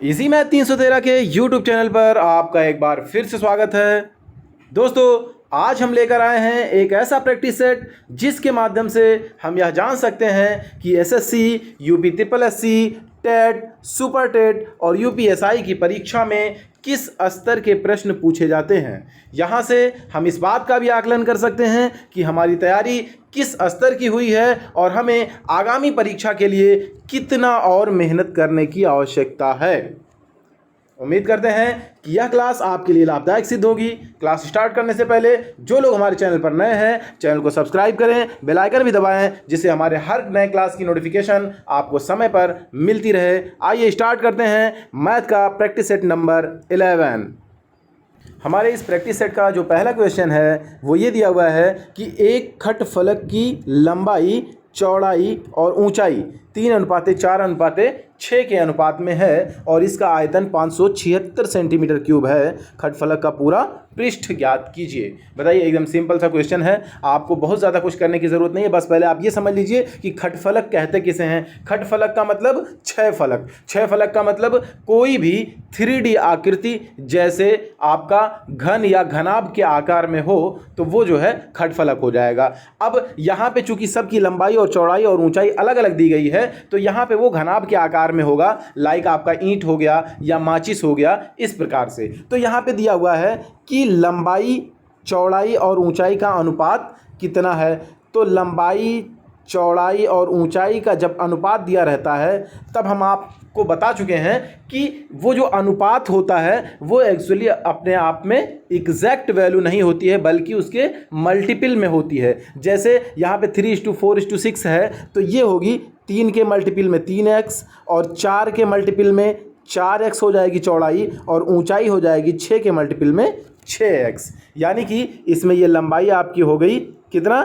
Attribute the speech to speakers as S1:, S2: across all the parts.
S1: इसी मैथ 313 के YouTube channel पर आपका एक बार फिर से स्वागत है। दोस्तों, आज हम लेकर आए हैं एक ऐसा प्रैक्टिस सेट जिसके माध्यम से हम यह जान सकते हैं कि SSC, UP triple SC, TET, super TET और यूपीएसआई की परीक्षा में किस स्तर के प्रश्न पूछे जाते हैं। यहाँ से हम इस बात का भी आकलन कर सकते हैं कि हमारी तैयारी किस स्तर की हुई है और हमें आगामी परीक्षा के लिए कितना और मेहनत करने की आवश्यकता है। उम्मीद करते हैं कि यह क्लास आपके लिए लाभदायक सिद्ध होगी। क्लास स्टार्ट करने से पहले जो लोग हमारे चैनल पर नए हैं, चैनल को सब्सक्राइब करें, बेल आइकन भी दबाएं, जिससे हमारे हर नए क्लास की नोटिफिकेशन आपको समय पर मिलती रहे। आइए स्टार्ट करते हैं मैथ का प्रैक्टिस सेट नंबर 11। हमारे इस प्रैक्टिस सेट का जो पहला क्वेश्चन है वो ये दिया हुआ है कि एक खटफलक की लंबाई, चौड़ाई और ऊंचाई 3:4:6 के अनुपात में है और इसका आयतन 576 सेंटीमीटर क्यूब है। खटफलक का पूरा पृष्ठ ज्ञात कीजिए। बताइए, एकदम सिंपल सा क्वेश्चन है, आपको बहुत ज़्यादा कुछ करने की ज़रूरत नहीं है। बस पहले आप ये समझ लीजिए कि खटफलक कहते किसे हैं। खटफलक का मतलब छः फलक। छः फलक का मतलब कोई भी 3D आकृति जैसे आपका घन या घनाभ के आकार में हो तो वो जो है खटफलक हो जाएगा। अब यहाँ पे चूंकि सबकी लंबाई और चौड़ाई और ऊंचाई अलग अलग दी गई है तो यहाँ पे वो घनाभ के आकार में होगा, लाइक आपका ईंट हो गया या माचिस हो गया, इस प्रकार से। तो यहाँ पे दिया हुआ है कि लंबाई, चौड़ाई और ऊंचाई का अनुपात कितना है। तो लंबाई, चौड़ाई और ऊंचाई का जब अनुपात दिया रहता है तब हम आपको बता चुके हैं कि वो जो अनुपात होता है वो एक्चुअली अपने आप में एग्जैक्ट वैल्यू नहीं होती है, बल्कि उसके मल्टीपल में होती है। जैसे यहाँ पे 3:4:6 है तो ये होगी 3 के मल्टीपल में 3x और 4 के मल्टीपल में 4x हो जाएगी चौड़ाई, और ऊंचाई हो जाएगी 6 के मल्टीपल में 6x। यानी कि इसमें ये लंबाई आपकी हो गई कितना,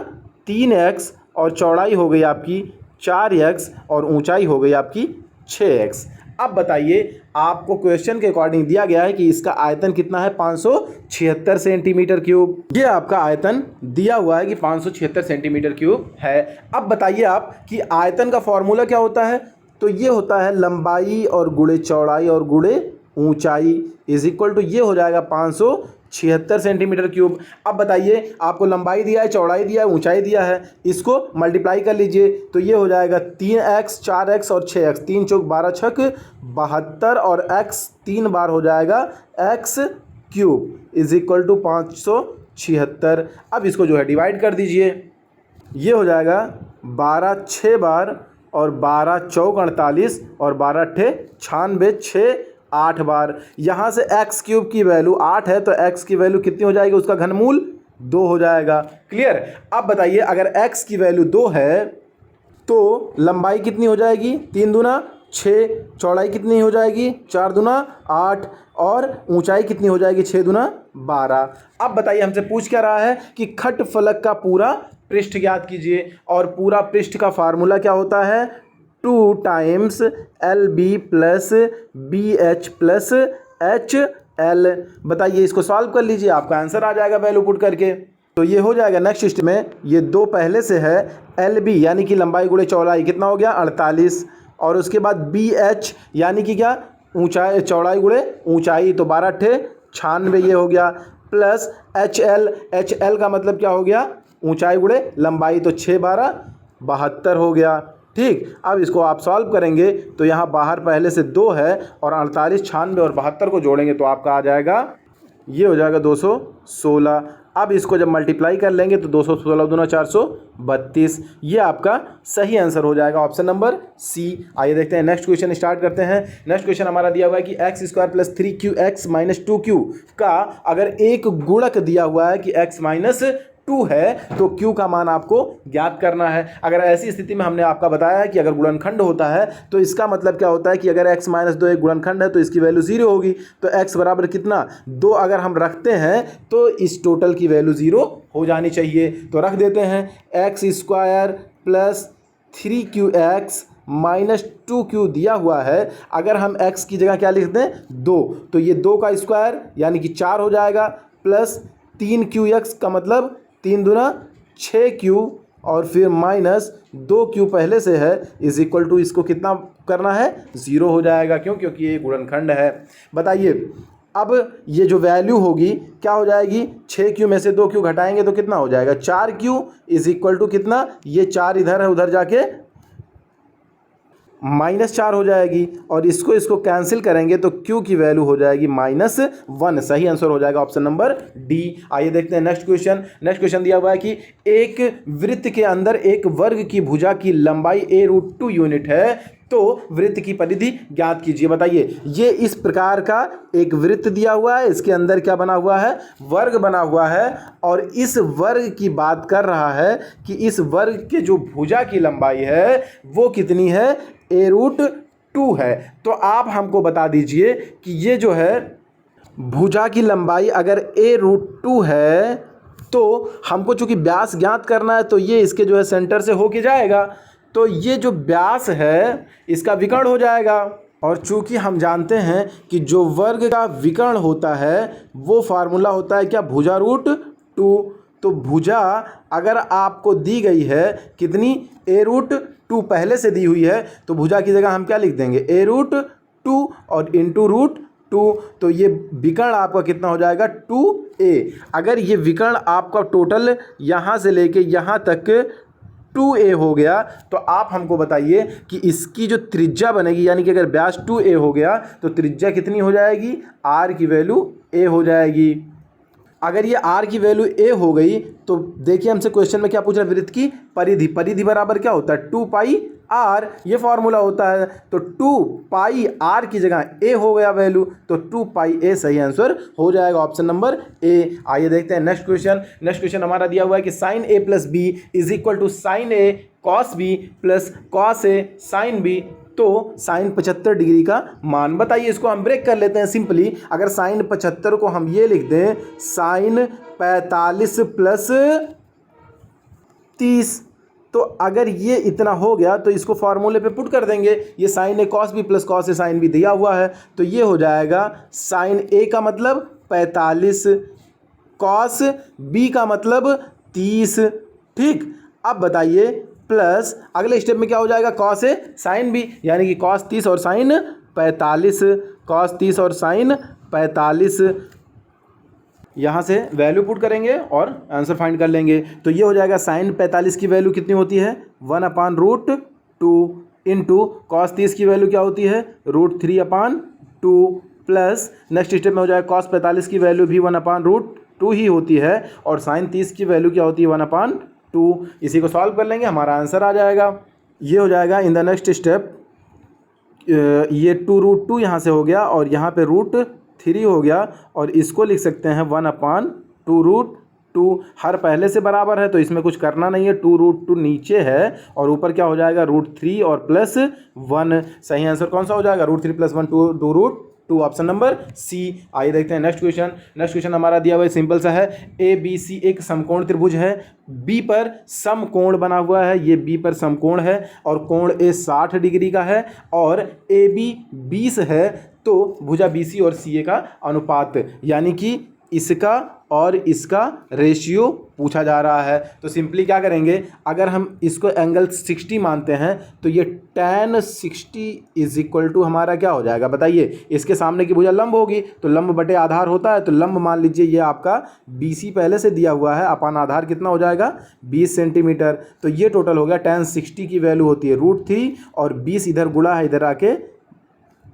S1: 3x, और चौड़ाई हो गई आपकी 4x और ऊंचाई हो गई आपकी 6x। अब बताइए, आपको क्वेश्चन के अकॉर्डिंग दिया गया है कि इसका आयतन कितना है, 576 सेंटीमीटर क्यूब। ये आपका आयतन दिया हुआ है कि 576 सेंटीमीटर क्यूब है। अब बताइए आप कि आयतन का फॉर्मूला क्या होता है। तो ये होता है लंबाई और गुणे चौड़ाई और गुणे ऊंचाई इज इक्वल टू, ये हो जाएगा 576 सेंटीमीटर क्यूब। अब बताइए, आपको लंबाई दिया है, चौड़ाई दिया है, ऊंचाई दिया है, इसको मल्टीप्लाई कर लीजिए तो ये हो जाएगा 3x, 4x और 6x, 3 चौक 12 छक 72 और x 3 बार हो जाएगा x cube is equal to 576। अब इसको जो है डिवाइड कर दीजिए, ये हो जाएगा 12 6 बार और 12 चौक 48 और 12 अट्ठे 96, 6 8 बार। यहाँ से x क्यूब की वैल्यू 8 है तो x की वैल्यू कितनी हो जाएगी, उसका घनमूल 2 हो जाएगा। क्लियर। अब बताइए, अगर x की वैल्यू 2 है तो लंबाई कितनी हो जाएगी, 3 दूना 6, चौड़ाई कितनी हो जाएगी, 4 दूना 8, और ऊंचाई कितनी हो जाएगी, 6 दूना 12। अब बताइए, हमसे पूछ क्या रहा है कि खटफलक का पूरा पृष्ठ ज्ञात कीजिए, और पूरा पृष्ठ का फार्मूला क्या होता है, 2 times LB plus BH plus HL। बताइए, इसको सॉल्व कर लीजिए, आपका आंसर आ जाएगा वैल्यू पुट करके। तो ये हो जाएगा नेक्स्ट स्टेप में, ये 2 पहले से है, LB यानी कि लंबाई गुणे चौड़ाई कितना हो गया 48, और उसके बाद BH यानी कि क्या, ऊंचाई, चौड़ाई गुणे ऊंचाई, तो 12 अट्ठे 96 ये हो गया, प्लस HL का मतलब क्या हो गया, ऊंचाई गुणे लंबाई, तो 6 12 72 हो गया। ठीक। अब इसको आप सॉल्व करेंगे तो यहाँ बाहर पहले से 2 है और 48, 96 और 72 को जोड़ेंगे तो आपका आ जाएगा, ये हो जाएगा 216। अब इसको जब मल्टीप्लाई कर लेंगे तो 216 दूना 432, ये आपका सही आंसर हो जाएगा, ऑप्शन नंबर सी। आइए देखते हैं नेक्स्ट क्वेश्चन स्टार्ट करते हैं। नेक्स्ट क्वेश्चन हमारा दिया हुआ है कि x² + 3qx - 2q का अगर एक गुणक दिया हुआ है कि x - 2 है तो q का मान आपको ज्ञात करना है। अगर ऐसी स्थिति में हमने आपका बताया है कि अगर गुणनखंड होता है तो इसका मतलब क्या होता है कि अगर x - 2 एक गुणनखंड है तो इसकी वैल्यू 0 होगी। तो x बराबर कितना, 2 अगर हम रखते हैं तो इस टोटल की वैल्यू 0 हो जानी चाहिए। तो रख देते हैं x² + 3qx - 2q दिया हुआ है। अगर हम x की जगह क्या लिख दें, 2, तो ये 2 का स्क्वायर यानी कि 4 हो जाएगा, प्लस 3qx का मतलब 3 दूना 6q और फिर -2q पहले से है इज इक्वल टू, इसको कितना करना है 0 हो जाएगा। क्यों? क्योंकि ये गुणनखंड है। बताइए अब ये जो वैल्यू होगी क्या हो जाएगी, 6q में से 2q घटाएंगे तो कितना हो जाएगा, 4q इज इक्वल टू कितना, ये 4 इधर है उधर जाके -4 हो जाएगी और इसको कैंसिल करेंगे तो q की वैल्यू हो जाएगी -1। सही आंसर हो जाएगा ऑप्शन नंबर डी। आइए देखते हैं नेक्स्ट क्वेश्चन। नेक्स्ट क्वेश्चन दिया हुआ है कि एक वृत्त के अंदर एक वर्ग की भुजा की लंबाई a√2 यूनिट है तो वृत्त की परिधि ज्ञात कीजिए। बताइए ये इस प्रकार का एक वृत्त दिया हुआ है, इसके अंदर क्या बना हुआ है, वर्ग बना हुआ है और इस वर्ग की बात कर रहा है कि इस वर्ग के जो भुजा की लंबाई है वो कितनी है, a√2 है। तो आप हमको बता दीजिए कि ये जो है भुजा की लंबाई अगर a√2 है तो हमको चूंकि व्यास ज्ञात करना है तो ये इसके जो है सेंटर से होके जाएगा, तो ये जो व्यास है इसका विकर्ण हो जाएगा। और चूंकि हम जानते हैं कि जो वर्ग का विकर्ण होता है वो फार्मूला होता है क्या, भुजा√2। तो भुजा अगर आपको दी गई है कितनी, a√2 पहले से दी हुई है तो भुजा की जगह हम क्या लिख देंगे, a√2 और इंटू √2। तो ये विकर्ण आपका कितना हो जाएगा, 2a। अगर ये विकर्ण आपका टोटल यहाँ से लेके यहाँ तक 2a हो गया तो आप हमको बताइए कि इसकी जो त्रिज्या बनेगी, यानी कि अगर व्यास 2a हो गया तो त्रिज्या कितनी हो जाएगी, r की वैल्यू a हो जाएगी। अगर ये r की वैल्यू a हो गई तो देखिए हमसे क्वेश्चन में क्या पूछ रहा है, वृत्त की परिधि, परिधि बराबर क्या होता है, 2πr, ये फॉर्मूला होता है। तो 2πr की जगह a हो गया वैल्यू, तो 2πa सही आंसर हो जाएगा ऑप्शन नंबर ए। आइए देखते हैं नेक्स्ट क्वेश्चन। नेक्स्ट क्वेश्चन हमारा दिया हुआ है कि sin a plus b is equal to sin a cos b plus cos a sin b। तो साइन 75 डिग्री का मान बताइए। इसको हम ब्रेक कर लेते हैं सिंपली। अगर साइन 75 को हम ये लिख दें साइन 45 प्लस 30, तो अगर ये इतना हो गया तो इसको फॉर्मूले पे पुट कर देंगे। ये sign A cos B plus cos A sine B दिया हुआ है, तो ये हो जाएगा साइन ए का मतलब 45, कॉस बी का मतलब 30। ठीक, अब बताइए प्लस अगले स्टेप में क्या हो जाएगा, कॉस ए साइन बी, यानी कि कॉस 30 और साइन 45, कॉस 30 और साइन 45। यहाँ से वैल्यू पुट करेंगे और आंसर फाइंड कर लेंगे। तो ये हो जाएगा साइन 45 की वैल्यू कितनी होती है, 1/√2 इंटू कॉस 30 की वैल्यू क्या होती है, √3/2 प्लस नेक्स्ट स्टेप में हो जाएगा कॉस 45 की वैल्यू भी 1/√2 ही होती है और साइन 30 की वैल्यू क्या होती है, 1/2। इसी को सॉल्व कर लेंगे, हमारा आंसर आ जाएगा। ये हो जाएगा इन द नेक्स्ट स्टेप, ये 2√2 यहाँ से हो गया और यहाँ पे √3 हो गया और इसको लिख सकते हैं 1/2√2। हर पहले से बराबर है तो इसमें कुछ करना नहीं है, 2√2 नीचे है और ऊपर क्या हो जाएगा, √3 और प्लस 1। सही आंसर कौन सा हो जाएगा, √3 + 1 2√2, ऑप्शन नंबर सी। आइए देखते हैं नेक्स्ट क्वेश्चन। नेक्स्ट क्वेश्चन हमारा दिया हुआ है, सिंपल सा है। ए बी सी एक समकोण त्रिभुज है, बी पर समकोण बना हुआ है, ये बी पर समकोण है और कोण ए 60 डिग्री का है और ए बी 20 है। तो भुजा बी सी और सी ए का अनुपात, यानी कि इसका और इसका रेशियो पूछा जा रहा है। तो सिंपली क्या करेंगे, अगर हम इसको एंगल 60 मानते हैं तो ये tan 60 इज इक्वल टू हमारा क्या हो जाएगा, बताइए। इसके सामने की भुजा लंब होगी तो लंब बटे आधार होता है, तो लंब मान लीजिए ये आपका BC पहले से दिया हुआ है, अपान आधार कितना हो जाएगा, 20 सेंटीमीटर। तो ये टोटल हो गया, tan 60 की वैल्यू होती है √3 और 20 इधर गुणा है, इधर आके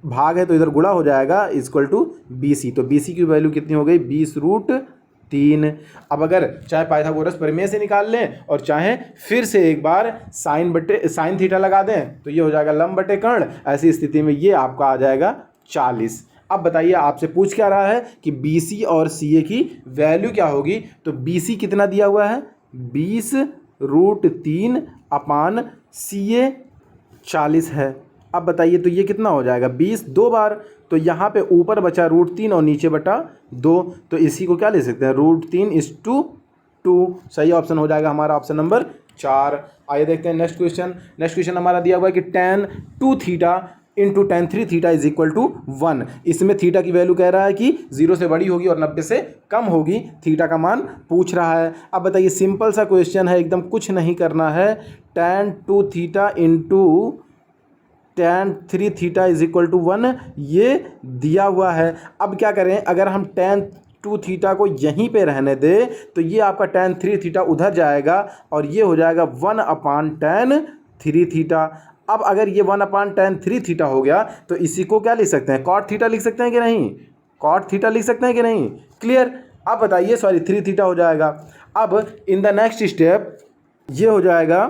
S1: भाग है तो इधर गुणा हो जाएगा इक्वल टू BC। तो BC की वैल्यू कितनी हो गई, 20√3। अब अगर चाहे पाइथागोरस प्रमेय से निकाल लें और चाहे फिर से एक बार साइन थीटा लगा दें तो ये हो जाएगा लंब बटे कर्ण। ऐसी स्थिति में ये आपका आ जाएगा 40। अब बताइए आपसे पूछ क्या रहा है कि BC और CA की वैल्यू क्या होगी। तो BC कितना दिया हुआ है, 20√3 अपान CA 40 है। अब बताइए तो ये कितना हो जाएगा, 20 दो बार, तो यहाँ पे ऊपर बचा √3 और नीचे बटा 2, तो इसी को क्या ले सकते हैं, √3:2। सही ऑप्शन हो जाएगा हमारा ऑप्शन नंबर 4। आइए देखते हैं नेक्स्ट क्वेश्चन। नेक्स्ट क्वेश्चन हमारा दिया हुआ है कि tan 2θ into tan 3θ is equal to 1। इसमें थीटा की वैल्यू कह रहा है कि 0 से बड़ी होगी और 90 से कम होगी, थीटा का मान पूछ रहा है। अब बताइए सिंपल सा क्वेश्चन है, एकदम कुछ नहीं करना है। tan 2θ into tan 3 theta is equal to 1 ये दिया हुआ है। अब क्या करें, अगर हम tan 2 थीटा को यहीं पे रहने दें तो ये आपका tan 3 थीटा उधर जाएगा और ये हो जाएगा 1 अपान tan 3 थीटा। अब अगर ये 1 अपान tan 3 थीटा हो गया तो इसी को क्या लिख सकते हैं, cot थीटा लिख सकते हैं कि नहीं, cot थीटा लिख सकते हैं कि नहीं, क्लियर। अब बताइए, सॉरी 3 थीटा हो जाएगा। अब इन द नेक्स्ट स्टेप ये हो जाएगा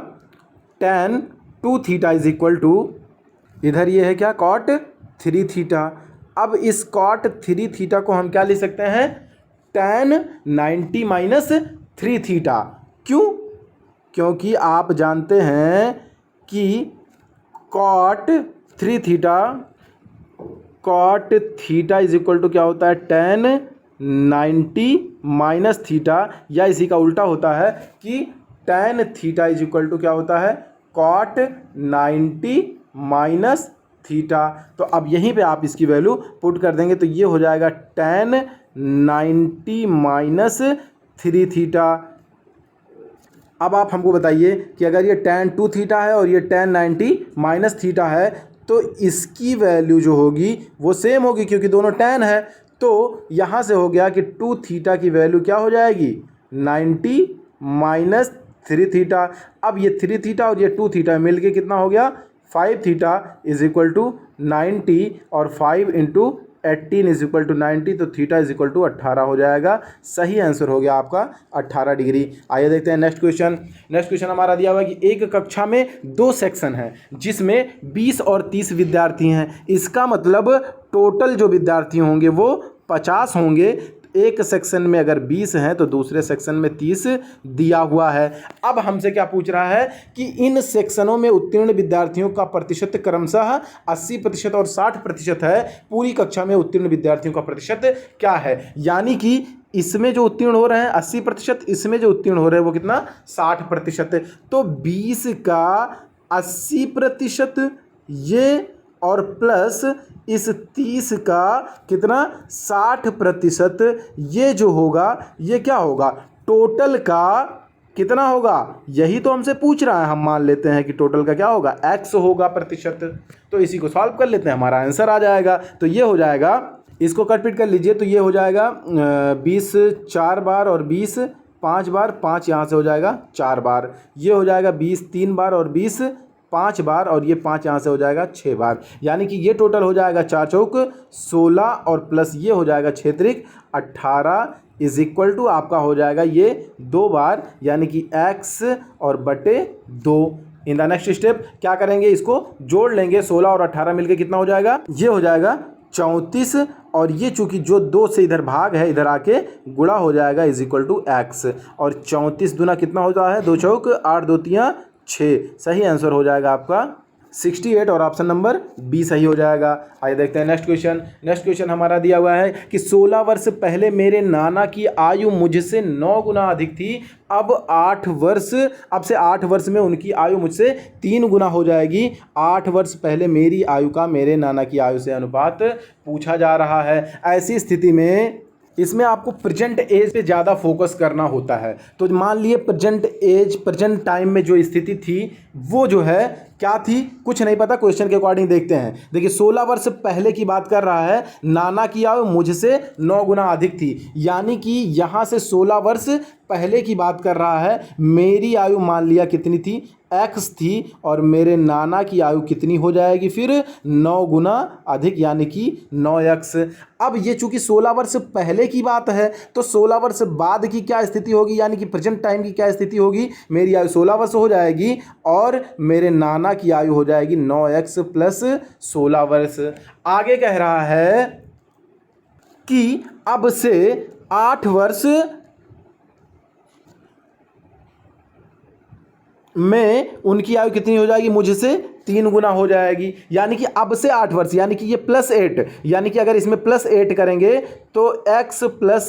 S1: tan 2 theta is equal to, इधर ये है क्या, cot 3 थीटा। अब इस cot 3 थीटा को हम क्या लिख सकते हैं, tan 90 माइनस 3 थीटा। क्यों, क्योंकि आप जानते हैं कि cot 3 theta, cot theta is equal to क्या होता है, tan 90 माइनस थीटा, या इसी का उल्टा होता है कि tan theta is equal to क्या होता है, cot 90 माइनस थीटा। तो अब यहीं पे आप इसकी वैल्यू पुट कर देंगे तो ये हो जाएगा tan 90 माइनस 3 थीटा। अब आप हमको बताइए कि अगर ये tan 2 थीटा है और ये tan 90 माइनस थीटा है तो इसकी वैल्यू जो होगी वो सेम होगी क्योंकि दोनों tan है। तो यहाँ से हो गया कि 2 थीटा की वैल्यू क्या हो जाएगी, 90 माइनस 3 थीटा। अब ये 3 थीटा और ये 2 थीटा मिल के कितना हो गया, 5 थीटा इज इक्वल टू 90 और 5 इंटू 18 इज इक्वल टू 90, तो थीटा इज इक्वल टू 18 हो जाएगा। सही आंसर हो गया आपका 18 डिग्री। आइए देखते हैं नेक्स्ट क्वेश्चन। नेक्स्ट क्वेश्चन हमारा दिया हुआ है कि एक कक्षा में 2 सेक्शन हैं जिसमें 20 और 30 विद्यार्थी हैं। इसका मतलब टोटल जो विद्यार्थी होंगे वो 50 होंगे। एक सेक्शन में अगर 20 हैं तो दूसरे सेक्शन में 30 दिया हुआ है। अब हमसे क्या पूछ रहा है कि इन सेक्शनों में उत्तीर्ण विद्यार्थियों का प्रतिशत क्रमशः 80% और 60% है। पूरी कक्षा में उत्तीर्ण विद्यार्थियों का प्रतिशत क्या है, यानी कि इसमें जो उत्तीर्ण हो रहे हैं 80%, इसमें जो उत्तीर्ण हो रहे हैं वो कितना, 60%। तो 20 का 80% ये और प्लस इस 30 का कितना, 60%, ये जो होगा ये क्या होगा, टोटल का कितना होगा, यही तो हमसे पूछ रहा है। हम मान लेते हैं कि टोटल का क्या होगा, x होगा प्रतिशत। तो इसी को सॉल्व कर लेते हैं, हमारा आंसर आ जाएगा। तो ये हो जाएगा, इसको कट पीट कर लीजिए तो ये हो जाएगा 20 4 बार और 20 5 बार, 5 यहाँ से हो जाएगा 4 बार। ये हो जाएगा 20 3 बार और 20 5 बार, और ये 5 यहाँ से हो जाएगा 6 बार। यानी कि ये टोटल हो जाएगा 4 चौक 16 और प्लस ये हो जाएगा 6 त्रिक 18 इज इक्वल टू आपका हो जाएगा ये 2 बार, यानी कि x और बटे 2। इन द नेक्स्ट स्टेप क्या करेंगे, इसको जोड़ लेंगे। 16 और 18 मिलके कितना हो जाएगा, ये हो जाएगा 34, और ये चूंकि जो 2 से इधर भाग है इधर आके गुणा हो जाएगा इज इक्वल टू x। और 34 दूना कितना होता है, 2 चौक 8 2 तियाँ 6। सही आंसर हो जाएगा आपका 68 और ऑप्शन नंबर बी सही हो जाएगा। आइए देखते हैं नेक्स्ट क्वेश्चन। नेक्स्ट क्वेश्चन हमारा दिया हुआ है कि 16 वर्ष पहले मेरे नाना की आयु मुझसे 9 गुना अधिक थी। अब 8 वर्ष, अब से 8 वर्ष में उनकी आयु मुझसे 3 गुना हो जाएगी। 8 वर्ष पहले मेरी आयु का मेरे नाना की आयु से अनुपात पूछा जा रहा है। ऐसी स्थिति में इसमें आपको प्रेजेंट एज पे ज़्यादा फोकस करना होता है। तो मान लिए प्रेजेंट एज, प्रेजेंट टाइम में जो स्थिति थी वो जो है क्या थी, कुछ नहीं पता, क्वेश्चन के अकॉर्डिंग देखते हैं। देखिए 16 वर्ष पहले की बात कर रहा है, नाना की आयु मुझसे 9 गुना अधिक थी, यानी कि यहाँ से 16 वर्ष पहले की बात कर रहा है। मेरी आयु मान लिया कितनी थी, x थी, और मेरे नाना की आयु कितनी हो जाएगी फिर 9 गुना अधिक, यानी कि 9x। अब ये चूंकि 16 वर्ष पहले की बात है तो 16 वर्ष बाद की क्या स्थिति होगी, यानी कि प्रेजेंट टाइम की क्या स्थिति होगी, मेरी आयु 16 वर्ष हो जाएगी और मेरे नाना की आयु हो जाएगी 9x प्लस 16 वर्ष। आगे कह रहा है कि अब से 8 वर्ष में उनकी आयु कितनी हो जाएगी, मुझसे 3 गुना हो जाएगी। यानी कि अब से 8 वर्ष, यानी कि ये +8, यानी कि अगर इसमें +8 करेंगे तो x प्लस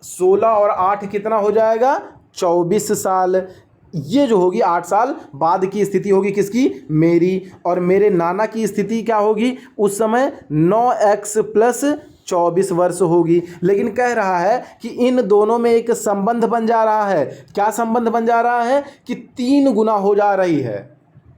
S1: 16 और 8 कितना हो जाएगा, 24 साल। ये जो होगी 8 साल बाद की स्थिति होगी किसकी, मेरी। और मेरे नाना की स्थिति क्या होगी उस समय, 9x प्लस 24 वर्ष होगी। लेकिन कह रहा है कि इन दोनों में एक संबंध बन जा रहा है। क्या संबंध बन जा रहा है कि 3 गुना हो जा रही है।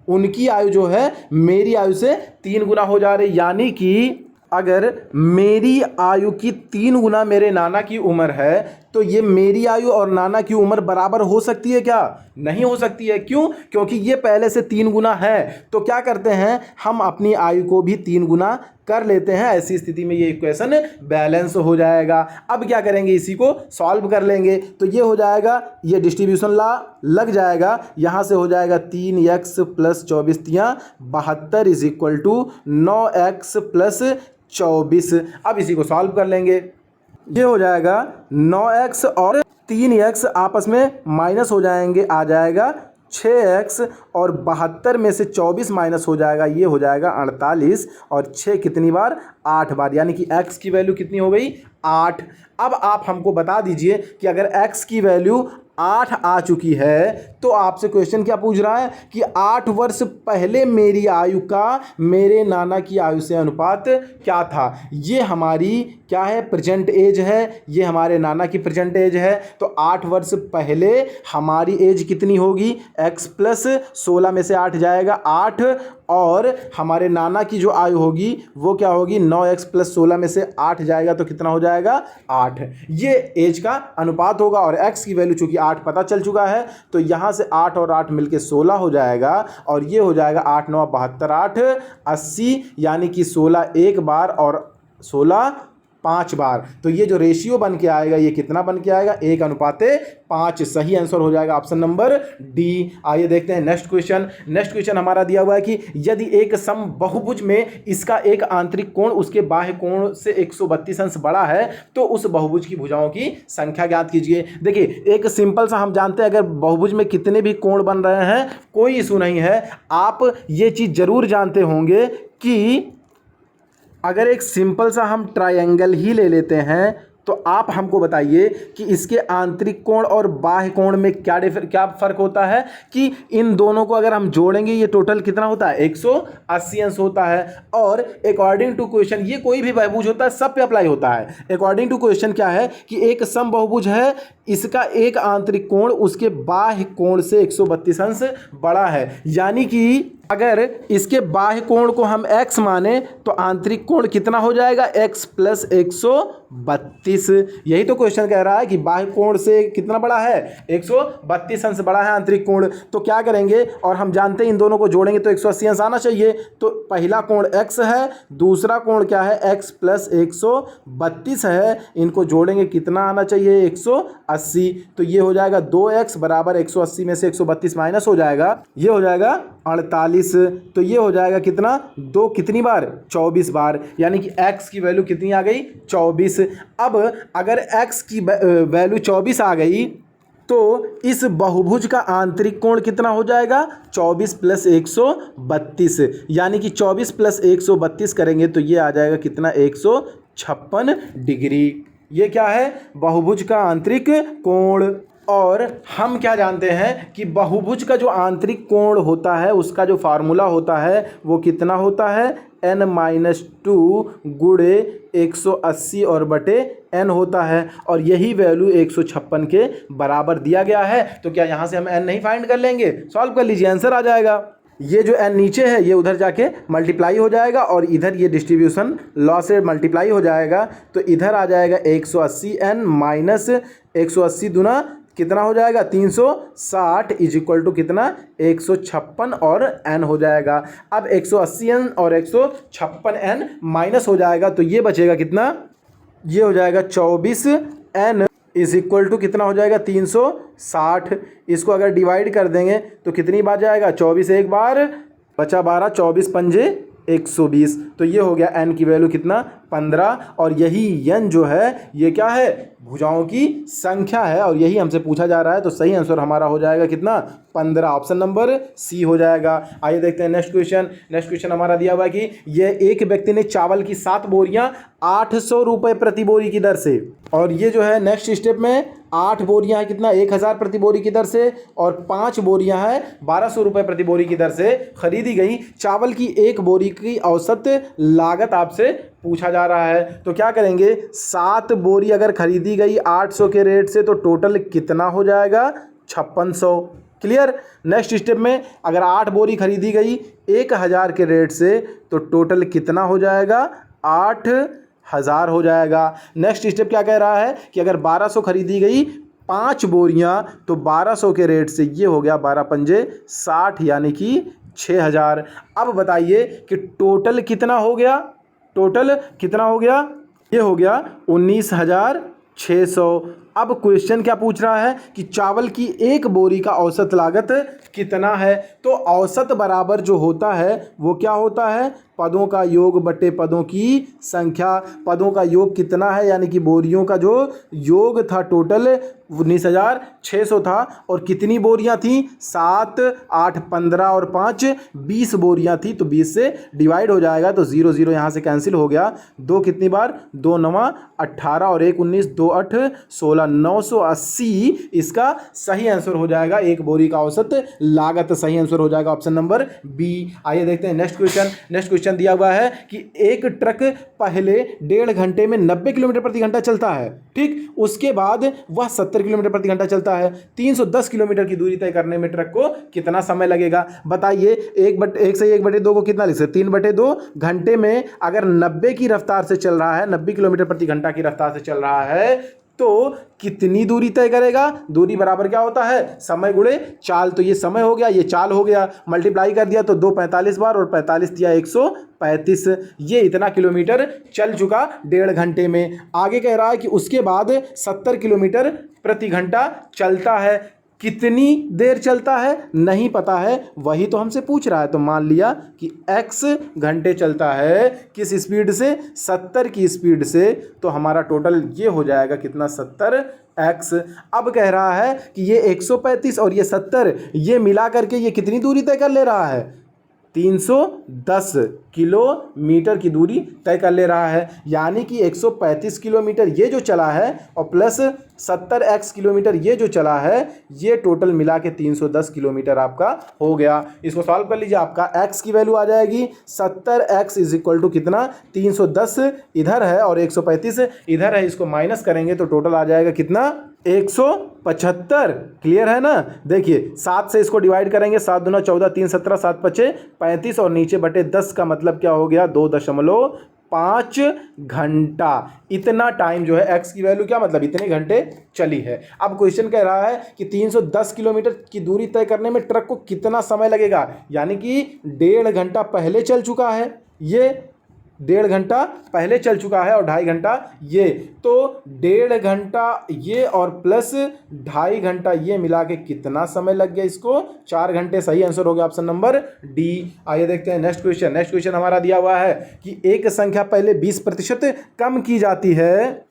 S1: उनकी आयु जो है मेरी आयु से 3 गुना हो जा रही। यानी कि अगर मेरी आयु की 3 गुना मेरे नाना की उम्र है तो ये मेरी आयु और नाना की उम्र बराबर हो सकती है क्या? नहीं हो सकती है। क्यों? क्योंकि ये पहले से 3 गुना है। तो क्या करते हैं, हम अपनी आयु को भी 3 गुना कर लेते हैं। ऐसी स्थिति में ये इक्वेशन बैलेंस हो जाएगा। अब क्या करेंगे, इसी को सॉल्व कर लेंगे। तो ये हो जाएगा, ये डिस्ट्रीब्यूशन लॉ लग जाएगा। यहाँ से हो जाएगा 3x + 24 तियाँ 72 is equal to 9x + 24। अब इसी को सॉल्व कर लेंगे। ये हो जाएगा 9x और 3x आपस में माइनस हो जाएंगे, आ जाएगा 6x और 72 में से 24 माइनस हो जाएगा, ये हो जाएगा 48 और 6 कितनी बार? 8 बार। यानी कि x की वैल्यू कितनी हो गई? 8। अब आप हमको बता दीजिए कि अगर x की वैल्यू 8 आ चुकी है तो आपसे क्वेश्चन क्या पूछ रहा है कि 8 वर्ष पहले मेरी आयु का मेरे नाना की आयु से अनुपात क्या था। ये हमारी क्या है? प्रेजेंट एज है। ये हमारे नाना की प्रेजेंट एज है। तो 8 वर्ष पहले हमारी एज कितनी होगी? x + 16 में से 8 जाएगा 8 और हमारे नाना की जो आयु होगी वो क्या होगी? 9x + 16 में से 8 जाएगा तो कितना हो जाएगा? 8। ये एज का अनुपात होगा और x की वैल्यू चूंकि 8 पता चल चुका है तो यहाँ से 8 और 8 मिलके 16 हो जाएगा और ये हो जाएगा 8 9 72 8 80। यानी कि 16 एक बार और 16 5 बार। तो ये जो रेशियो बन के आएगा ये कितना बन के आएगा? 1:5। सही आंसर हो जाएगा ऑप्शन नंबर डी। आइए देखते हैं नेक्स्ट क्वेश्चन। नेक्स्ट क्वेश्चन हमारा दिया हुआ है कि यदि एक सम बहुभुज में इसका एक आंतरिक कोण उसके बाह्य कोण से 132 अंश बड़ा है तो उस बहुभुज की भुजाओं की संख्या ज्ञात कीजिए। देखिए एक सिंपल सा हम जानते हैं, अगर बहुभुज में कितने भी कोण बन रहे हैं कोई इशू नहीं है। आप ये चीज़ जरूर जानते होंगे कि अगर एक सिंपल सा हम ट्रायंगल ही ले लेते हैं तो आप हमको बताइए कि इसके आंतरिक कोण और बाह्य कोण में क्या फ़र्क होता है कि इन दोनों को अगर हम जोड़ेंगे ये टोटल कितना होता है? 180 अंश होता है। और अकॉर्डिंग टू क्वेश्चन ये कोई भी बहुभुज होता है सब पे अप्लाई होता है। अकॉर्डिंग टू क्वेश्चन क्या है कि एक समबाहुभुज है, इसका एक आंतरिक कोण उसके बाह्य कोण से 132 अंश बड़ा है। यानी कि अगर इसके बाह्य कोण को हम x माने तो आंतरिक कोण कितना हो जाएगा? x + 132। यही तो क्वेश्चन कह रहा है कि बाह्य कोण से कितना बड़ा है? 132 अंश बड़ा है आंतरिक कोण। तो क्या करेंगे, और हम जानते हैं इन दोनों को जोड़ेंगे तो 180 अंश आना चाहिए। तो पहला कोण x है, दूसरा कोण क्या है? x + 132 है। इनको जोड़ेंगे कितना आना चाहिए? 180। तो ये हो जाएगा 2x = 180 में से 132 माइनस हो जाएगा, ये हो जाएगा 48। तो ये हो जाएगा कितना? 2 कितनी बार? 24 बार। यानी कि x की वैल्यू कितनी आ गई? 24। अब अगर x की वैल्यू 24 आ गई तो इस बहुभुज का आंतरिक कोण कितना हो जाएगा? 24 + 132। यानी कि 24 + 132 करेंगे तो ये आ जाएगा कितना? 156 डिग्री। ये क्या है? बहुभुज का आंतरिक कोण। और हम क्या जानते हैं कि बहुभुज का जो आंतरिक कोण होता है उसका जो फार्मूला होता है वो कितना होता है? n-2 गुणे 180 और बटे n होता है। और यही वैल्यू 156 के बराबर दिया गया है। तो क्या यहाँ से हम n नहीं फाइंड कर लेंगे? सॉल्व कर लीजिए, आंसर आ जाएगा। ये जो n नीचे है ये उधर जाके मल्टीप्लाई हो जाएगा और इधर ये डिस्ट्रीब्यूशन लॉ से मल्टीप्लाई हो जाएगा। तो इधर आ जाएगा 180n माइनस 180 दुना कितना हो जाएगा? 360 इज इक्वल टू कितना? 156 और n हो जाएगा। अब 180n और 156n माइनस हो जाएगा तो ये बचेगा कितना? ये हो जाएगा 24n इज इक्वल टू कितना हो जाएगा? 360। इसको अगर डिवाइड कर देंगे तो कितनी बार जाएगा? 24 एक बार, बचा 12, 24 पंजे 120। तो ये हो गया n की वैल्यू कितना? 15। और यही n जो है ये क्या है? भुजाओं की संख्या है और यही हमसे पूछा जा रहा है। तो सही आंसर हमारा हो जाएगा कितना? 15। ऑप्शन नंबर सी हो जाएगा। आइए देखते हैं नेक्स्ट क्वेश्चन। नेक्स्ट क्वेश्चन हमारा दिया हुआ है कि ये एक व्यक्ति ने चावल की 7 बोरियां 800 रुपये प्रति बोरी की दर से, और ये जो है नेक्स्ट स्टेप में 8 बोरियां है कितना? 1000 प्रति बोरी की दर से, और 5 बोरियां है 1200 रुपये प्रति बोरी की दर से खरीदी गई। चावल की एक बोरी की औसत लागत आपसे पूछा जा रहा है। तो क्या करेंगे? 7 बोरी अगर खरीदी गई 800 के रेट से तो टोटल कितना हो जाएगा? 5600। क्लियर। नेक्स्ट स्टेप में अगर 8 बोरी खरीदी गई 1000 के रेट से तो टोटल कितना हो जाएगा, 8000 हो जाएगा। नेक्स्ट स्टेप क्या कह रहा है कि अगर 1200 खरीदी गई 5 बोरियां तो 1200 के रेट से ये हो गया 12 पंजे 60 यानी कि 6000। अब बताइए कि टोटल कितना हो गया, टोटल कितना हो गया, ये हो गया 19600। अब क्वेश्चन क्या पूछ रहा है कि चावल की एक बोरी का औसत लागत कितना है। तो औसत बराबर जो होता है वो क्या होता है, पदों का योग बटे पदों की संख्या। पदों का योग कितना है यानी कि बोरियों का जो योग था टोटल 19600 था और कितनी बोरियां थी, 7 8 15 और 5 20 बोरियां थी। तो 20 से डिवाइड हो जाएगा तो 0 0 यहाँ से कैंसिल हो गया। 2 कितनी बार, 2 9 18 और 1 19, 2 8 16, 980 इसका सही आंसर हो जाएगा। एक बोरी का औसत लागत सही आंसर हो जाएगा ऑप्शन नंबर बी। आइए देखते हैं नेक्स्ट क्वेश्चन। नेक्स्ट क्वेश्चन दिया हुआ है कि एक ट्रक पहले 1.5 घंटे में 90 किलोमीटर प्रति घंटा चलता है, ठीक, उसके बाद वह 70 किलोमीटर प्रति घंटा चलता है। 310 किलोमीटर की दूरी तय करने में ट्रक को कितना समय लगेगा। बताइए 1 से 1/2 को कितना लिख सकते, 3/2 घंटे में अगर 90 की रफ्तार से चल रहा है, 90 किलोमीटर प्रति घंटा की रफ्तार से चल रहा है तो कितनी दूरी तय करेगा। दूरी बराबर क्या होता है, समय गुणे चाल। तो ये समय हो गया, ये चाल हो गया, मल्टीप्लाई कर दिया तो 2 45 बार और 45 दिया 135। ये इतना किलोमीटर चल चुका 1.5 घंटे में। आगे कह रहा है कि उसके बाद 70 किलोमीटर प्रति घंटा चलता है। कितनी देर चलता है नहीं पता है, वही तो हमसे पूछ रहा है। तो मान लिया कि x घंटे चलता है किस स्पीड से, 70 की स्पीड से। तो हमारा टोटल ये हो जाएगा कितना, 70x। अब कह रहा है कि ये 135 और ये 70 ये मिला करके ये कितनी दूरी तय कर ले रहा है, 310 किलोमीटर की दूरी तय कर ले रहा है। यानी कि 135 किलोमीटर ये जो चला है और प्लस 70x किलोमीटर ये जो चला है, ये टोटल मिला के 310 किलोमीटर आपका हो गया। इसको सॉल्व कर लीजिए, आपका x की वैल्यू आ जाएगी 70x इज इक्वल टू कितना, 310 इधर है और 135 इधर है। इसको माइनस करेंगे तो टोटल आ जाएगा कितना, 175। क्लियर है ना। देखिए 7 से इसको डिवाइड करेंगे, 7 दूना 14, 3 17, 7 5 35 और नीचे बटे 10 का मतलब क्या हो गया, 2.5 घंटा। इतना टाइम जो है x की वैल्यू क्या मतलब इतने घंटे चली है। अब क्वेश्चन कह रहा है कि 310 किलोमीटर की दूरी तय करने में ट्रक को कितना समय लगेगा। यानी कि 1.5 घंटा पहले चल चुका है, ये 1.5 घंटा पहले चल चुका है और 2.5 घंटा ये, तो 1.5 घंटा ये और प्लस 2.5 घंटा ये मिला के कितना समय लग गया इसको, 4 घंटे। सही आंसर हो गया ऑप्शन नंबर डी। आइए देखते हैं नेक्स्ट क्वेश्चन। नेक्स्ट क्वेश्चन हमारा दिया हुआ है कि एक संख्या पहले 20% कम की जाती है,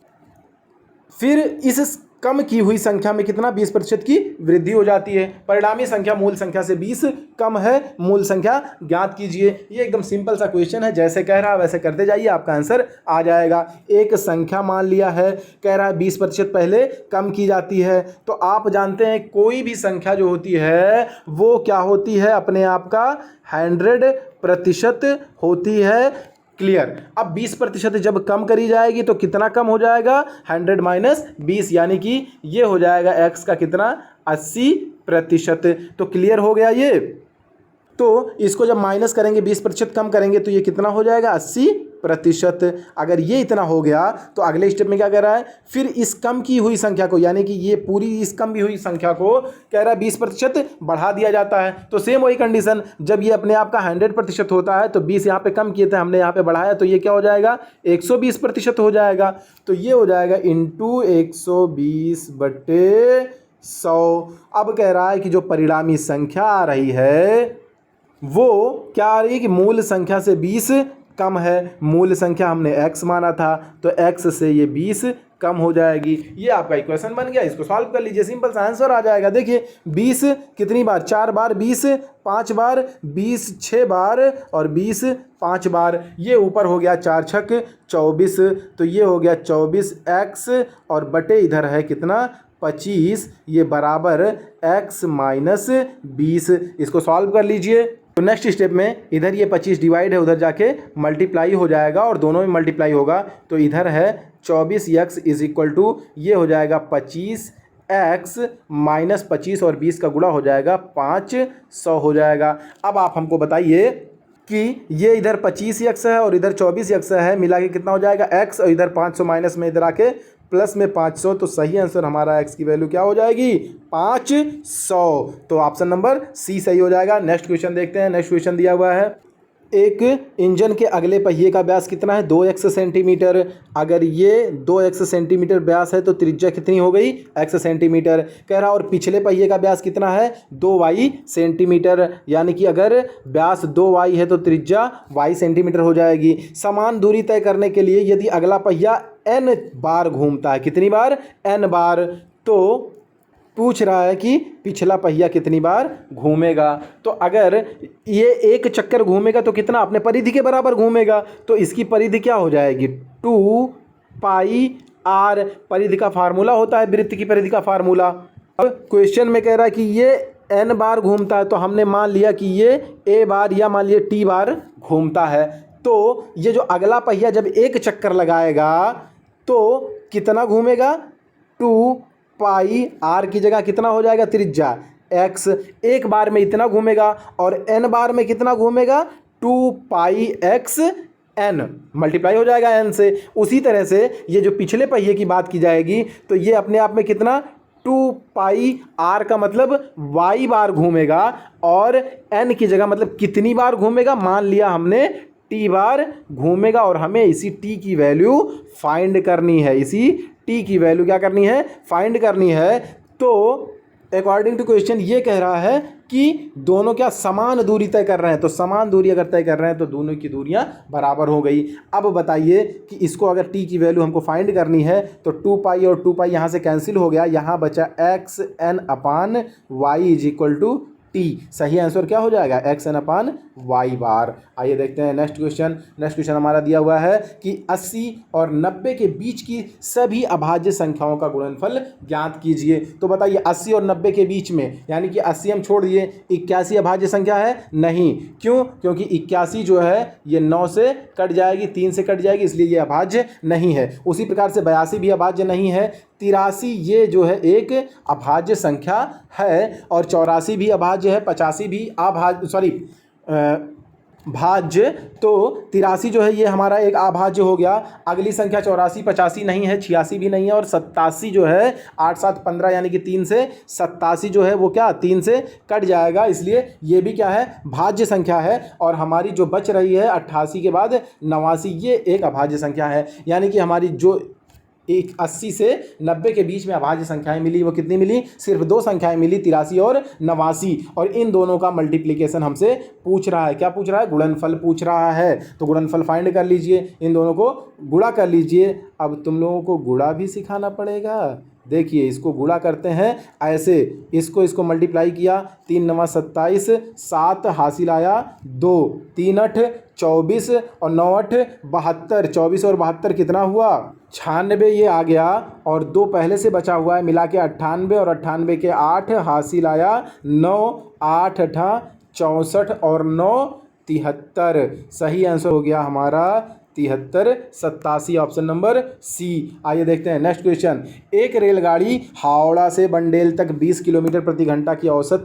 S1: फिर इस कम की हुई संख्या में कितना 20% की वृद्धि हो जाती है। परिणामी संख्या मूल संख्या से 20 कम है, मूल संख्या ज्ञात कीजिए। ये एकदम सिंपल सा क्वेश्चन है, जैसे कह रहा है वैसे करते जाइए, आपका आंसर आ जाएगा। एक संख्या मान लिया है, कह रहा है 20% पहले कम की जाती है। तो आप जानते हैं कोई भी संख्या जो होती है वो क्या होती है, अपने आप का 100% होती है। क्लियर। अब 20% जब कम करी जाएगी तो कितना कम हो जाएगा, 100 माइनस 20 यानी कि ये हो जाएगा x का कितना, 80%। तो क्लियर हो गया ये। तो इसको जब माइनस करेंगे 20% कम करेंगे तो ये कितना हो जाएगा, 80%। अगर ये इतना हो गया तो अगले स्टेप में क्या कह रहा है, फिर इस कम की हुई संख्या को यानी कि ये पूरी इस कम की हुई संख्या को कह रहा है 20% बढ़ा दिया जाता है। तो सेम वही कंडीशन, जब ये अपने आप का 100% होता है तो 20 यहाँ पे कम किए थे हमने, यहाँ पे बढ़ाया तो ये क्या हो जाएगा, 120% हो जाएगा। तो ये हो जाएगा इंटू 120/100। अब कह रहा है कि जो परिणामी संख्या आ रही है वो क्या आ रही है कि मूल संख्या से 20 कम है। मूल संख्या हमने x माना था तो x से ये 20 कम हो जाएगी। ये आपका इक्वेशन बन गया। इसको सॉल्व कर लीजिए, सिंपल सा आंसर आ जाएगा। देखिए 20 कितनी बार, 4 बार, 20 5 बार, 20 6 बार और 20 5 बार। ये ऊपर हो गया 4 छक 24, तो ये हो गया 24x और बटे इधर है कितना, 25। ये बराबर x माइनस 20। इसको सॉल्व कर लीजिए। तो नेक्स्ट स्टेप में इधर ये 25 डिवाइड है, उधर जाके मल्टीप्लाई हो जाएगा और दोनों में मल्टीप्लाई होगा। तो इधर है 24x इज इक्वल टू ये हो जाएगा 25 x माइनस 25 और 20 का गुणा हो जाएगा 500 हो जाएगा। अब आप हमको बताइए कि ये इधर 25x है और इधर 24x है, मिला के कितना हो जाएगा x, और इधर 500 माइनस में इधर आके प्लस में 500, तो सही आंसर हमारा x की वैल्यू क्या हो जाएगी 500। तो ऑप्शन नंबर सी सही हो जाएगा। नेक्स्ट क्वेश्चन देखते हैं। नेक्स्ट क्वेश्चन दिया हुआ है, एक इंजन के अगले पहिए का व्यास कितना है 2x सेंटीमीटर। अगर ये 2x सेंटीमीटर व्यास है तो त्रिज्या कितनी हो गई x सेंटीमीटर कह रहा। और पिछले पहिए का व्यास कितना है 2y सेंटीमीटर, यानी कि अगर व्यास 2y है तो त्रिज्या y सेंटीमीटर हो जाएगी। समान दूरी तय करने के लिए यदि अगला पहिया n बार घूमता है, कितनी बार n बार, तो पूछ रहा है कि पिछला पहिया कितनी बार घूमेगा। तो अगर ये एक चक्कर घूमेगा तो कितना अपने परिधि के बराबर घूमेगा, तो इसकी परिधि क्या हो जाएगी 2 पाई r। परिधि का फार्मूला होता है वृत्त की परिधि का फार्मूला। अब क्वेश्चन में कह रहा है कि ये n बार घूमता है, तो हमने मान लिया कि ये a बार या मान लिया t बार घूमता है। तो ये जो अगला पहिया जब एक चक्कर लगाएगा तो कितना घूमेगा 2 पाई r की जगह कितना हो जाएगा त्रिज्या x, एक बार में इतना घूमेगा, और n बार में कितना घूमेगा 2 पाई x n, मल्टीप्लाई हो जाएगा n से। उसी तरह से ये जो पिछले पहिए की बात की जाएगी तो ये अपने आप में कितना 2 पाई r का मतलब y बार घूमेगा, और n की जगह मतलब कितनी बार घूमेगा मान लिया हमने t बार घूमेगा, और हमें इसी t की वैल्यू फाइंड करनी है। इसी t की वैल्यू क्या करनी है फाइंड करनी है। तो अकॉर्डिंग टू क्वेश्चन ये कह रहा है कि दोनों क्या समान दूरी तय कर रहे हैं, तो समान दूरी अगर तय कर रहे हैं तो दोनों की दूरियां बराबर हो गई। अब बताइए कि इसको अगर t की वैल्यू हमको फाइंड करनी है तो 2 पाई और 2 पाई यहाँ से कैंसिल हो गया, यहाँ बचा x n upon y is equal to t. सही आंसर क्या हो जाएगा x n upon y bar. आइए देखते हैं नेक्स्ट क्वेश्चन। नेक्स्ट क्वेश्चन हमारा दिया हुआ है कि 80 और 90 के बीच की सभी अभाज्य संख्याओं का गुणनफल ज्ञात कीजिए। तो बताइए 80 और 90 के बीच में, यानी कि 80 हम छोड़ दिए, 81 अभाज्य संख्या है नहीं, क्यों, क्योंकि 81 जो है ये 9 से कट जाएगी, 3 से कट जाएगी, इसलिए ये अभाज्य नहीं है। उसी प्रकार से 82 भी अभाज्य नहीं है, 83 ये जो है एक अभाज्य संख्या है, और 84 भी अभाज्य है, 85 भी भाज्य। तो 83 जो है ये हमारा एक अभाज्य हो गया। अगली संख्या 84 85 नहीं है, 86 भी नहीं है, और 87 जो है 8 7 15 यानी कि 3 से 87 जो है वो क्या 3 से कट जाएगा, इसलिए ये भी क्या है भाज्य संख्या है। और हमारी जो बच रही है 88 के बाद 89 ये एक अभाज्य संख्या है। यानी कि हमारी जो 80 से 90 के बीच में अभाज्य संख्याएं मिली वो कितनी मिली, सिर्फ 2 संख्याएं मिली 83 और 89, और इन दोनों का मल्टीप्लिकेशन हमसे पूछ रहा है। क्या पूछ रहा है गुणनफल पूछ रहा है। तो गुणनफल फाइंड कर लीजिए, इन दोनों को गुणा कर लीजिए। अब तुम लोगों को गुणा भी सिखाना पड़ेगा। देखिए इसको गुणा करते हैं ऐसे, इसको मल्टीप्लाई किया, 3 9 27, 7 हासिल आया 2, 3 8 24 और 9 8 72, 24 और 72 कितना हुआ 96 ये आ गया, और 2 पहले से बचा हुआ है, मिला के 98, और 98 के 8 हासिल आया 9, 8 8 64 और 9 73। सही आंसर हो गया हमारा 73 87, ऑप्शन नंबर सी। आइए देखते हैं नेक्स्ट क्वेश्चन। एक रेलगाड़ी हावड़ा से बंडेल तक 20 किलोमीटर प्रति घंटा की औसत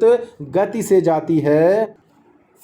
S1: गति से जाती है।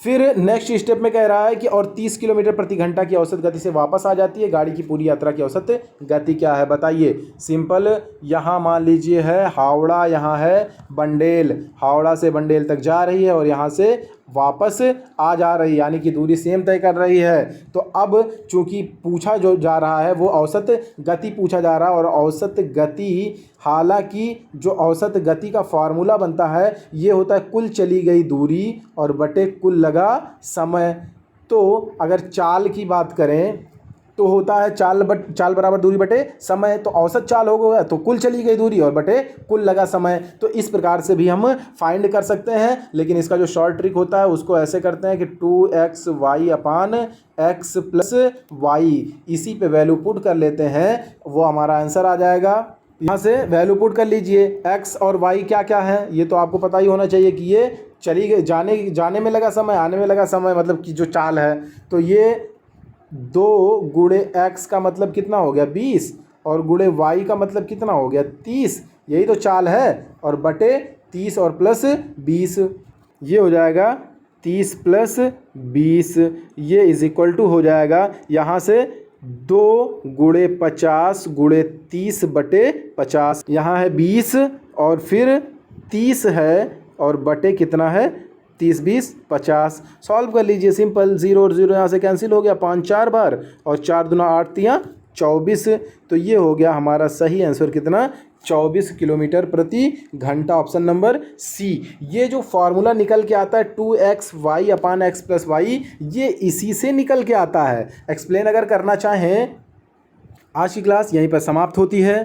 S1: फिर नेक्स्ट स्टेप में कह रहा है कि और 30 किलोमीटर प्रति घंटा की औसत गति से वापस आ जाती है। गाड़ी की पूरी यात्रा की औसत गति क्या है बताइए। सिंपल, यहाँ मान लीजिए है हावड़ा, यहाँ है बंडेल, हावड़ा से बंडेल तक जा रही है और यहाँ से वापस आ जा रही है, यानी कि दूरी सेम तय कर रही है। तो अब चूंकि पूछा जो जा रहा है वो औसत गति पूछा जा रहा है, और औसत गति, हालांकि जो औसत गति का फार्मूला बनता है ये होता है कुल चली गई दूरी और बटे कुल लगा समय। तो अगर चाल की बात करें तो होता है चाल बराबर दूरी बटे समय, तो औसत चाल हो गया तो कुल चली गई दूरी और बटे कुल लगा समय। तो इस प्रकार से भी हम फाइंड कर सकते हैं, लेकिन इसका जो शॉर्ट ट्रिक होता है उसको ऐसे करते हैं कि 2xy अपान x प्लस वाई, इसी पे वैल्यू पुट कर लेते हैं, वो हमारा आंसर आ जाएगा। यहाँ से वैल्यू पुट कर लीजिए, x और y क्या क्या है ये तो आपको पता ही होना चाहिए कि ये चली गई, जाने में लगा समय, आने में लगा समय, मतलब कि जो चाल है। तो ये 2 गुणे x का मतलब कितना हो गया 20, और गुणे y का मतलब कितना हो गया 30, यही तो चाल है। और बटे 30 और प्लस 20, ये हो जाएगा 30 प्लस 20, ये इज इक्वल टू हो जाएगा यहाँ से 2 गुणे 50 गुणे 30 बटे 50। यहाँ है 20 और फिर 30 है और बटे कितना है 30 20 50। सॉल्व कर लीजिए, सिंपल। 0 और 0 यहाँ से कैंसिल हो गया 5 4 बार, और 4 दूना 8 तियाँ 24। तो ये हो गया हमारा सही आंसर कितना, 24 किलोमीटर प्रति घंटा, ऑप्शन नंबर सी। ये जो फार्मूला निकल के आता है 2x y अपान x प्लस वाई, ये इसी से निकल के आता है। एक्सप्लेन अगर करना चाहें, आज की क्लास यहीं पर समाप्त होती है।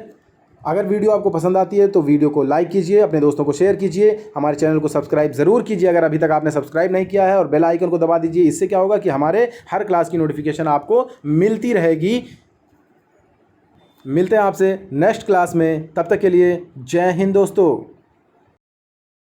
S1: अगर वीडियो आपको पसंद आती है तो वीडियो को लाइक कीजिए, अपने दोस्तों को शेयर कीजिए, हमारे चैनल को सब्सक्राइब ज़रूर कीजिए अगर अभी तक आपने सब्सक्राइब नहीं किया है, और बेल आइकन को दबा दीजिए। इससे क्या होगा कि हमारे हर क्लास की नोटिफिकेशन आपको मिलती रहेगी। मिलते हैं आपसे नेक्स्ट क्लास में, तब तक के लिए जय हिंद दोस्तों।